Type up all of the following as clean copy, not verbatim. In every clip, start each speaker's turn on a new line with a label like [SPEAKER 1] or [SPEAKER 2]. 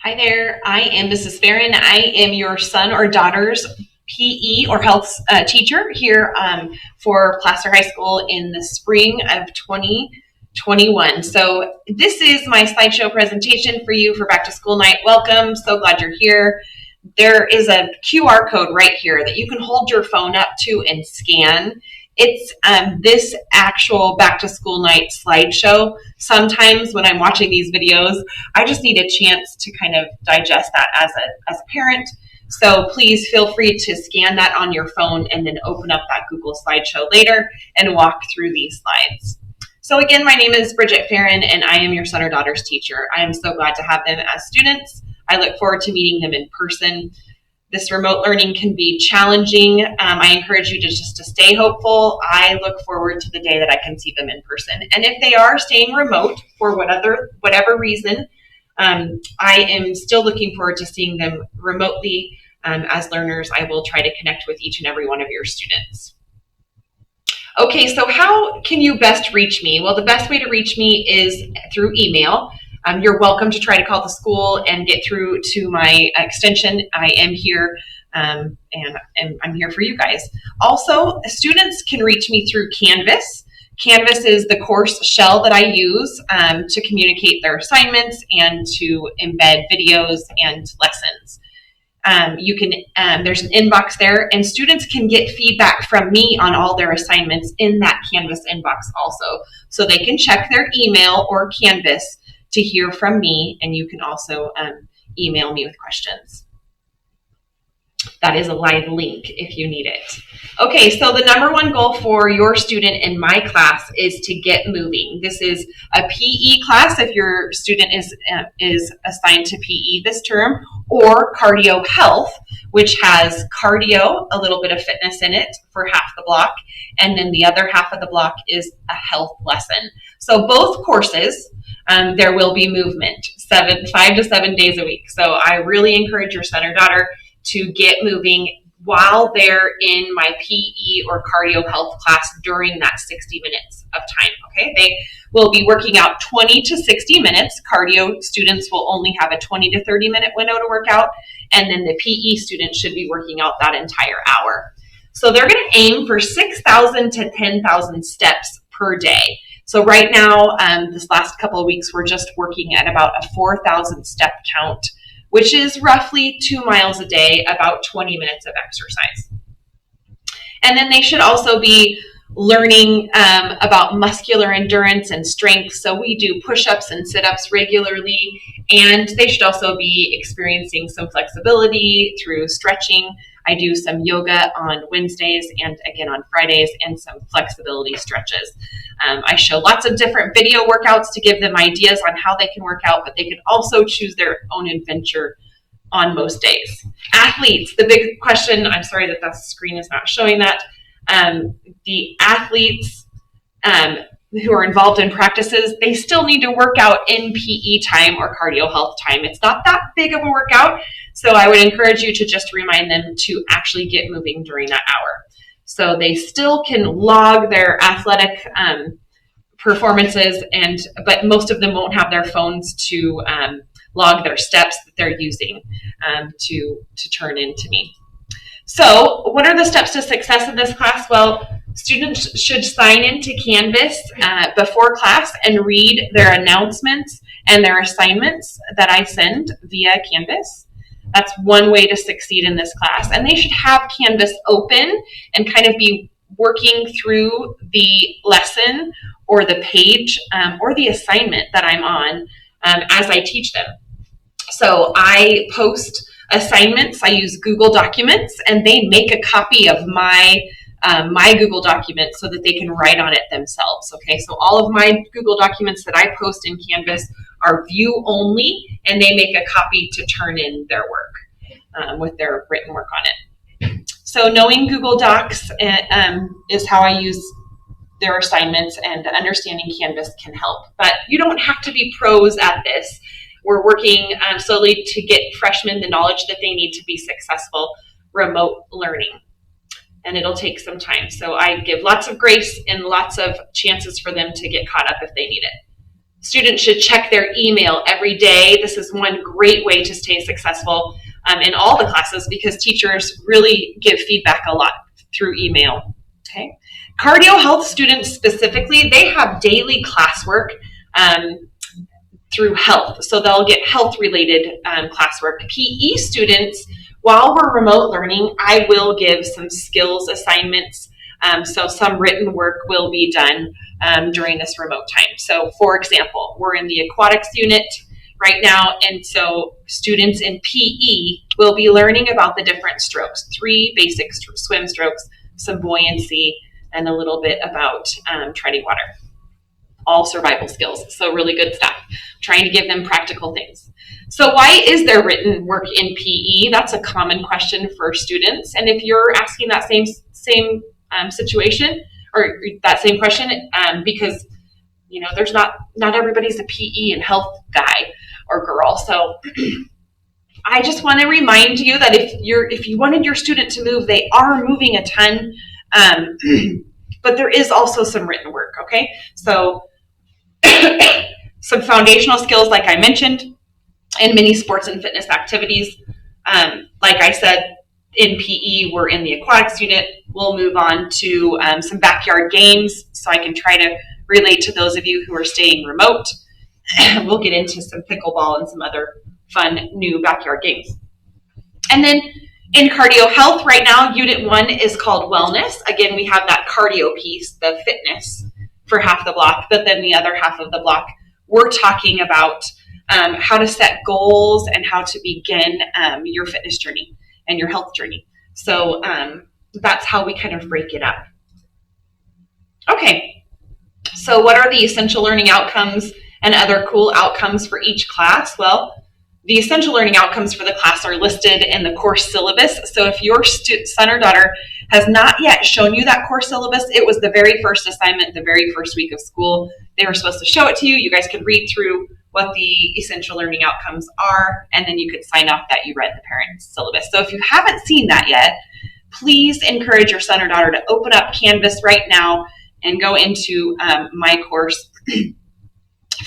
[SPEAKER 1] Hi there, I am Mrs. Farren. I am your son or daughter's PE or health teacher here for Placer High School in the spring of 2021. So this is my slideshow presentation for you for back to school night. Welcome, so glad you're here. There is a QR code right here that you can hold your phone up to and scan. It's this actual back to school night slideshow. Sometimes when I'm watching these videos, I just need a chance to kind of digest that as a parent. So please feel free to scan that on your phone and then open up that Google slideshow later and walk through these slides. So again, my name is Bridget Farren and I am your son or daughter's teacher. I am so glad to have them as students. I look forward to meeting them in person. This remote learning can be challenging. I encourage you to stay hopeful. I look forward to the day that I can see them in person. And if they are staying remote for whatever reason, I am still looking forward to seeing them remotely. As learners, I will try to connect with each and every one of your students. Okay, so how can you best reach me? Well, the best way to reach me is through email. You're welcome to try to call the school and get through to my extension. I am here and I'm here for you guys. Also, students can reach me through Canvas. Canvas is the course shell that I use to communicate their assignments and to embed videos and lessons. There's an inbox there, and students can get feedback from me on all their assignments in that Canvas inbox also. So they can check their email or Canvas to hear from me, and you can also email me with questions. That is a live link if you need it. Okay, so the number one goal for your student in my class is to get moving. This is a PE class if your student is assigned to PE this term, or cardio health, which has cardio, a little bit of fitness in it for half the block, and then the other half of the block is a health lesson. So both courses, there will be movement 5 to 7 days a week. So I really encourage your son or daughter to get moving while they're in my PE or cardio health class during that 60 minutes of time, okay? They will be working out 20 to 60 minutes. Cardio students will only have a 20 to 30 minute window to work out, and then the PE students should be working out that entire hour. So they're gonna aim for 6,000 to 10,000 steps per day. So right now, this last couple of weeks, we're just working at about a 4,000 step count, which is roughly 2 miles a day, about 20 minutes of exercise. And then they should also be learning about muscular endurance and strength. So we do push-ups and sit-ups regularly, and they should also be experiencing some flexibility through stretching. I do some yoga on Wednesdays and again on Fridays, and some flexibility stretches. I show lots of different video workouts to give them ideas on how they can work out, but they can also choose their own adventure on most days. Athletes, the big question, I'm sorry that the screen is not showing that. The athletes who are involved in practices, they still need to work out in PE time or cardio health time. It's not that big of a workout, so I would encourage you to just remind them to actually get moving during that hour. So they still can log their athletic performances, but most of them won't have their phones to log their steps that they're using to turn into me. So what are the steps to success in this class? Well, students should sign into Canvas before class and read their announcements and their assignments that I send via Canvas. That's one way to succeed in this class. And they should have Canvas open and kind of be working through the lesson or the page or the assignment that I'm on as I teach them. So I post assignments. I use Google Documents, and they make a copy of my Google document so that they can write on it themselves. Okay, so all of my Google documents that I post in Canvas are view only, and they make a copy to turn in their work with their written work on it. So knowing Google Docs is how I use their assignments, and understanding Canvas can help. But you don't have to be pros at this. We're working slowly to get freshmen the knowledge that they need to be successful remote learning. And it'll take some time. So I give lots of grace and lots of chances for them to get caught up if they need it. Students should check their email every day. This is one great way to stay successful in all the classes because teachers really give feedback a lot through email. Okay. Cardio health students specifically, they have daily classwork through health. So they'll get health-related classwork. PE students, while we're remote learning, I will give some skills assignments. So some written work will be done during this remote time. So for example, we're in the aquatics unit right now, and so students in PE will be learning about the different strokes, 3 basic swim strokes, some buoyancy, and a little bit about treading water. All survival skills, so really good stuff. Trying to give them practical things. So why is there written work in PE? That's a common question for students, and if you're asking that same situation or that same question, because there's not everybody's a PE and health guy or girl, so I just want to remind you that if you wanted your student to move, they are moving a ton, but there is also some written work. Okay, so some foundational skills, like I mentioned, and many sports and fitness activities. Like I said, in PE, we're in the aquatics unit. We'll move on to some backyard games, so I can try to relate to those of you who are staying remote. We'll get into some pickleball and some other fun new backyard games. And then in cardio health right now, Unit 1 is called Wellness. Again, we have that cardio piece, the fitness, for half the block, but then the other half of the block, we're talking about how to set goals and how to begin your fitness journey and your health journey. So that's how we kind of break it up. Okay, so what are the essential learning outcomes and other cool outcomes for each class? Well, the essential learning outcomes for the class are listed in the course syllabus. So if your son or daughter has not yet shown you that course syllabus, it was the very first assignment, the very first week of school. They were supposed to show it to you. You guys could read through what the essential learning outcomes are, and then you could sign off that you read the parent syllabus. So if you haven't seen that yet, please encourage your son or daughter to open up Canvas right now and go into my course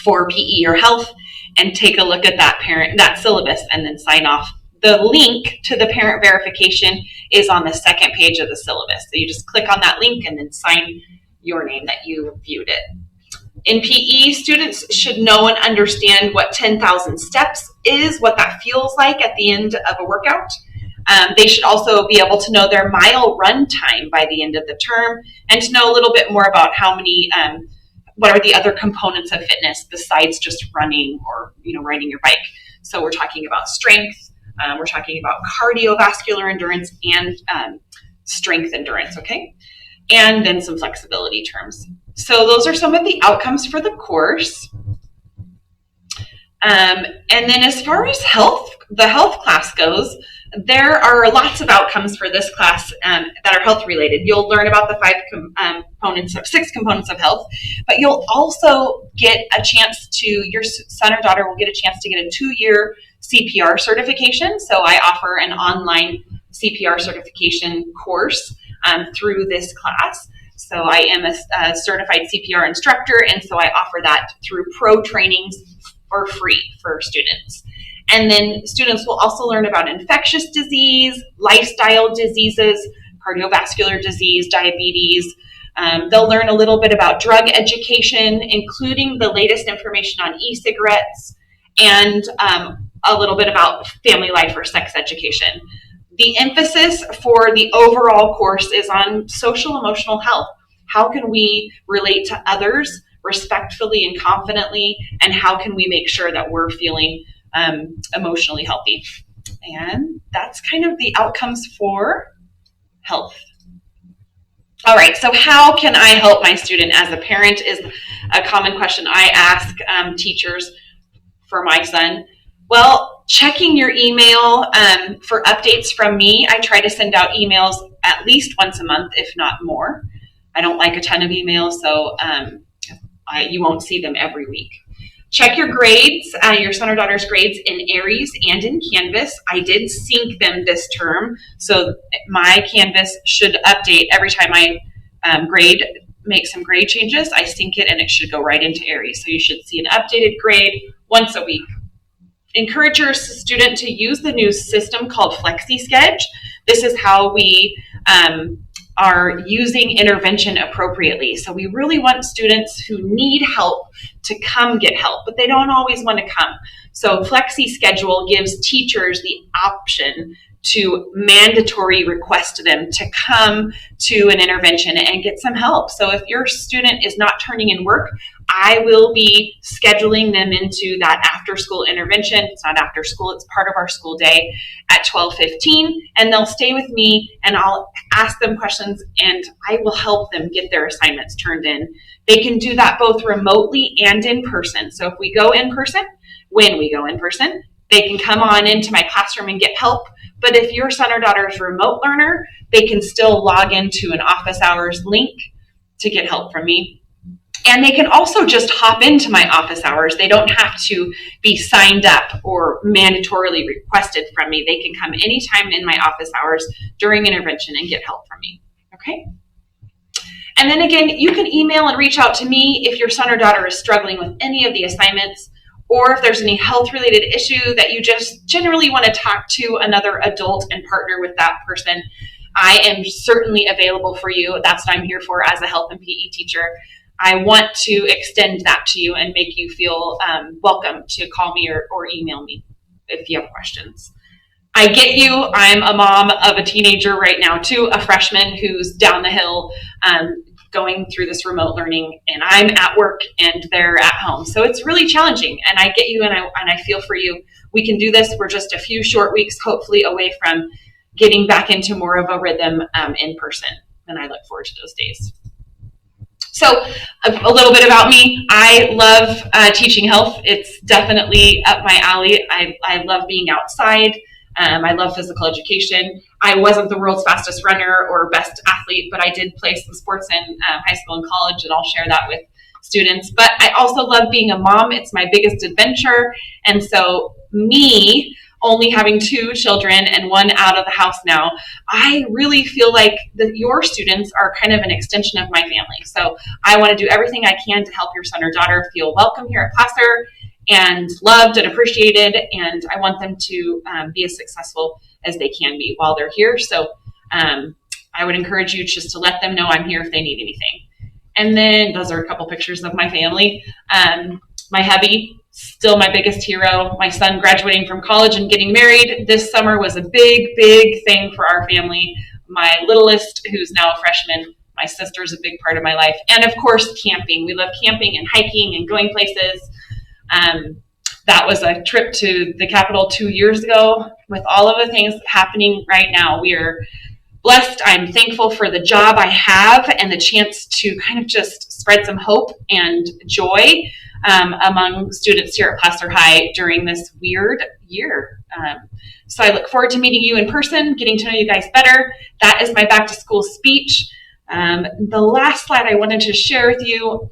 [SPEAKER 1] for PE or health and take a look at that syllabus and then sign off. The link to the parent verification is on the second page of the syllabus. So you just click on that link and then sign your name that you viewed it. In PE, students should know and understand what 10,000 steps is, what that feels like at the end of a workout. They should also be able to know their mile run time by the end of the term and to know a little bit more about how many, what are the other components of fitness besides just running or riding your bike. So we're talking about strength, we're talking about cardiovascular endurance and strength endurance, okay? And then some flexibility terms. So those are some of the outcomes for the course. And then as far as the health class goes, there are lots of outcomes for this class that are health related. You'll learn about the 6 components of health, but you'll also get a chance your son or daughter will get a chance to get a 2-year CPR certification. So I offer an online CPR certification course through this class. So I am a certified CPR instructor, and so I offer that through pro trainings for free for students. And then students will also learn about infectious disease, lifestyle diseases, cardiovascular disease, diabetes. They'll learn a little bit about drug education, including the latest information on e-cigarettes, and a little bit about family life or sex education. The emphasis for the overall course is on social emotional health. How can we relate to others respectfully and confidently, and how can we make sure that we're feeling emotionally healthy? And that's kind of the outcomes for health. All right, so how can I help my student as a parent is a common question I ask teachers for my son. Well, checking your email for updates from me. I try to send out emails at least once a month, if not more. I don't like a ton of emails, so you won't see them every week. Check your grades, your son or daughter's grades in Aries and in Canvas. I did sync them this term, so my Canvas should update every time I grade make some grade changes, I sync it and it should go right into Aries. So you should see an updated grade once a week. Encourage your student to use the new system called FlexiSchedule. This is how we are using intervention appropriately. So we really want students who need help to come get help, but they don't always want to come. So FlexiSchedule gives teachers the option to mandatory request them to come to an intervention and get some help. So if your student is not turning in work, I will be scheduling them into that after school intervention. It's not after school, it's part of our school day at 12:15, and they'll stay with me and I'll ask them questions and I will help them get their assignments turned in. They can do that both remotely and in person. So if we go in person, when we go in person, they can come on into my classroom and get help. But if your son or daughter is a remote learner, they can still log into an office hours link to get help from me. And they can also just hop into my office hours. They don't have to be signed up or mandatorily requested from me. They can come anytime in my office hours during intervention and get help from me. Okay? And then again, you can email and reach out to me if your son or daughter is struggling with any of the assignments, or if there's any health-related issue that you just generally want to talk to another adult and partner with that person. I am certainly available for you. That's what I'm here for as a health and PE teacher. I want to extend that to you and make you feel welcome to call me or email me if you have questions. I get you. I'm a mom of a teenager right now too, a freshman who's down the hill going through this remote learning, and I'm at work and they're at home. So it's really challenging, and I get you and I feel for you. We can do this. We're just a few short weeks, hopefully, away from getting back into more of a rhythm in person, and I look forward to those days. So a little bit about me. I love teaching health. It's definitely up my alley. I love being outside. I love physical education. I wasn't the world's fastest runner or best athlete, but I did play some sports in high school and college, and I'll share that with students. But I also love being a mom. It's my biggest adventure. And so me only having 2 children and 1 out of the house now, I really feel like your students are kind of an extension of my family. So I want to do everything I can to help your son or daughter feel welcome here at Placer and loved and appreciated, and I want them to be as successful as they can be while they're here. So I would encourage you just to let them know I'm here if they need anything. And then those are a couple pictures of my family. My hubby, still my biggest hero. My son graduating from college and getting married this summer was a big, big thing for our family. My littlest, who's now a freshman, my sister's a big part of my life. And of course, camping. We love camping and hiking and going places. That was a trip to the Capitol 2 years ago. With all of the things happening right now, we are blessed. I'm thankful for the job I have and the chance to kind of just spread some hope and joy among students here at Placer High during this weird year. So I look forward to meeting you in person, getting to know you guys better. That is my back to school speech. The last slide I wanted to share with you,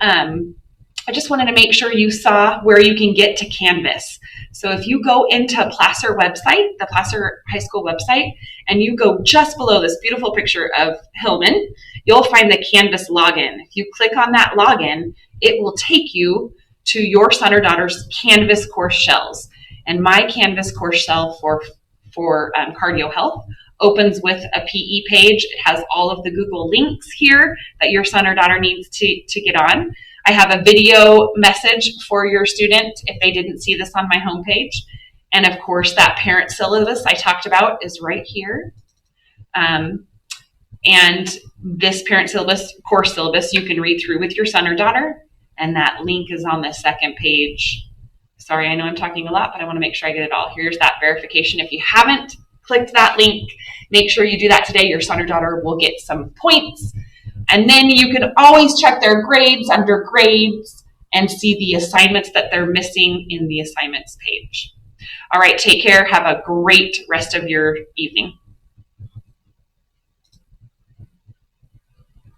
[SPEAKER 1] I just wanted to make sure you saw where you can get to Canvas. So if you go into Placer website, the Placer High School website, and you go just below this beautiful picture of Hillman, you'll find the Canvas login. If you click on that login, it will take you to your son or daughter's Canvas course shells. And my Canvas course shell for cardio health opens with a PE page. It has all of the Google links here that your son or daughter needs to get on. I have a video message for your student if they didn't see this on my homepage. And of course, that parent syllabus I talked about is right here. And this parent syllabus, course syllabus, you can read through with your son or daughter. And that link is on the second page. Sorry, I know I'm talking a lot, but I want to make sure I get it all. Here's that verification. If you haven't clicked that link, make sure you do that today. Your son or daughter will get some points. And then you can always check their grades under grades and see the assignments that they're missing in the assignments page. All right, take care. Have a great rest of your evening.